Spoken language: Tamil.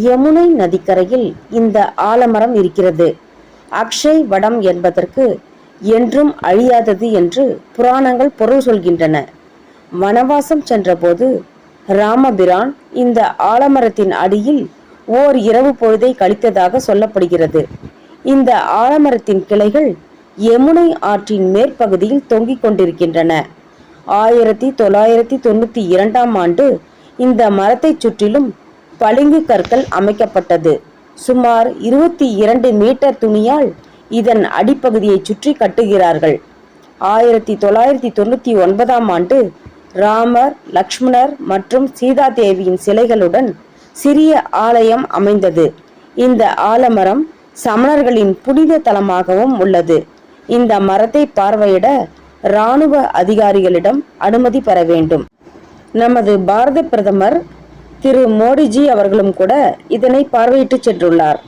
யமுனை நதிக்கரையில் இந்த ஆலமரம் இருக்கிறது. அக்ஷய் வடம் என்பதற்கு என்றும் அழியாதது என்று புராணங்கள் பொருள் சொல்கின்றன. வனவாசம் சென்றபோது ராமபிரான் இந்த ஆலமரத்தின் அடியில் ஓர் இரவு பொழுதை கழித்ததாக சொல்லப்படுகிறது. இந்த ஆலமரத்தின் கிளைகள் யமுனை ஆற்றின் மேற்பகுதியில் தொங்கிக் கொண்டிருக்கின்றன. 1992ஆம் ஆண்டு இந்த மரத்தை சுற்றிலும் பளிங்கு கற்கள் அமைக்கப்பட்டது. சுமார் 22 மீட்டர் துணியால் இதன் அடிப்பகுதியை சுற்றி கட்டுகிறார்கள். 1999ஆம் ஆண்டு ராமர், லக்ஷ்மணர் மற்றும் சீதா தேவியின் சிலைகளுடன் சிறிய ஆலயம் அமைந்தது. இந்த ஆலமரம் சமணர்களின் புனித தலமாகவும் உள்ளது. இந்த மரத்தை பார்வையிட இராணுவ அதிகாரிகளிடம் அனுமதி பெற வேண்டும். நமது பாரத பிரதமர் திரு மோடிஜி அவர்களும் கூட இதனை பார்வையிட்டு சென்றுள்ளார்.